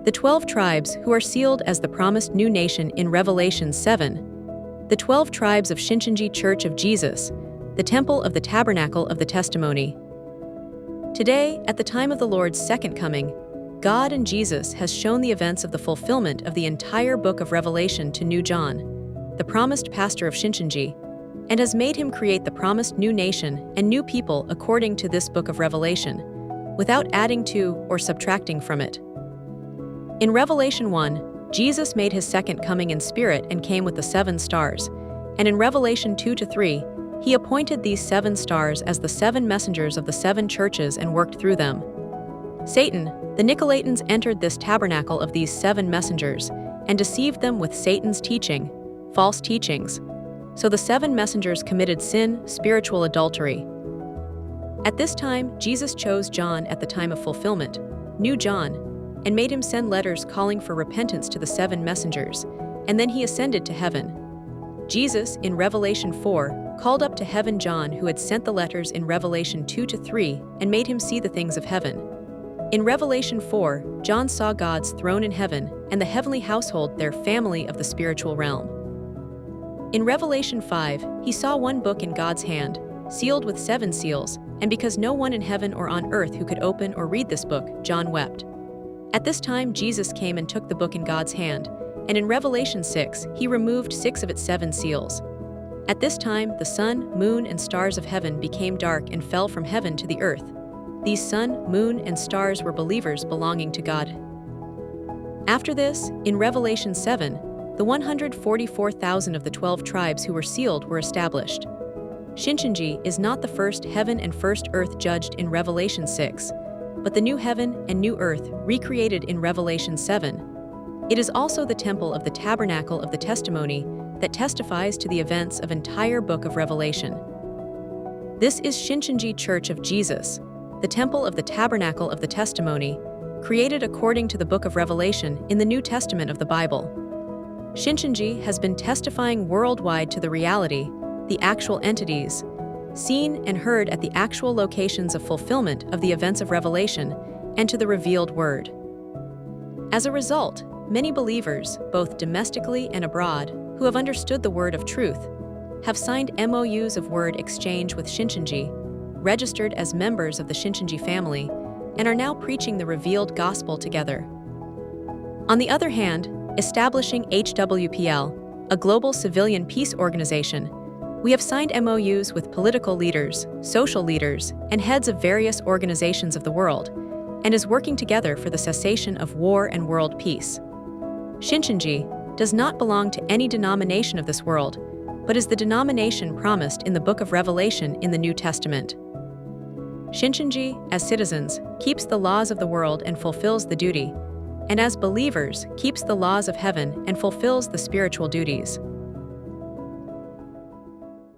The 12 tribes who are sealed as the promised new nation in Revelation 7. The 12 tribes of Shincheonji Church of Jesus, the temple of the Tabernacle of the Testimony. Today, at the time of the Lord's second coming, God and Jesus has shown the events of the fulfillment of the entire book of Revelation to New John, the promised pastor of Shincheonji, and has made him create the promised new nation and new people according to this book of Revelation, without adding to or subtracting from it. In Revelation 1, Jesus made his second coming in spirit and came with the 7 stars, and in Revelation 2-3, he appointed these 7 stars as the 7 messengers of the 7 churches and worked through them. Satan, the Nicolaitans, entered this tabernacle of these 7 messengers and deceived them with Satan's teaching, false teachings. So the 7 messengers committed sin, spiritual adultery. At this time, Jesus chose John at the time of fulfillment, New John, and made him send letters calling for repentance to the 7 messengers, and then he ascended to heaven. Jesus, in Revelation 4, called up to heaven John, who had sent the letters in Revelation 2-3, and made him see the things of heaven. In Revelation 4, John saw God's throne in heaven and the heavenly household, their family of the spiritual realm. In Revelation 5, he saw one book in God's hand, sealed with 7 seals, and because no one in heaven or on earth who could open or read this book, John wept. At this time, Jesus came and took the book in God's hand, and in Revelation 6, he removed 6 of its 7 seals. At this time, the sun, moon, and stars of heaven became dark and fell from heaven to the earth. These sun, moon, and stars were believers belonging to God. After this, in Revelation 7, the 144,000 of the 12 tribes who were sealed were established. Shincheonji is not the first heaven and first earth judged in Revelation 6, but the new heaven and new earth recreated in Revelation 7. It is also the temple of the Tabernacle of the Testimony that testifies to the events of entire book of Revelation. This is Shincheonji Church of Jesus, the temple of the Tabernacle of the Testimony, created according to the book of Revelation in the New Testament of the Bible. Shincheonji has been testifying worldwide to the reality, the actual entities, seen and heard at the actual locations of fulfillment of the events of Revelation, and to the revealed word. As a result, many believers, both domestically and abroad, who have understood the word of truth, have signed MOUs of word exchange with Shincheonji, registered as members of the Shincheonji family, and are now preaching the revealed gospel together. On the other hand, establishing HWPL, a global civilian peace organization, we have signed MOUs with political leaders, social leaders, and heads of various organizations of the world, and is working together for the cessation of war and world peace. Shincheonji does not belong to any denomination of this world, but is the denomination promised in the book of Revelation in the New Testament. Shincheonji, as citizens, keeps the laws of the world and fulfills the duty, and as believers, keeps the laws of heaven and fulfills the spiritual duties.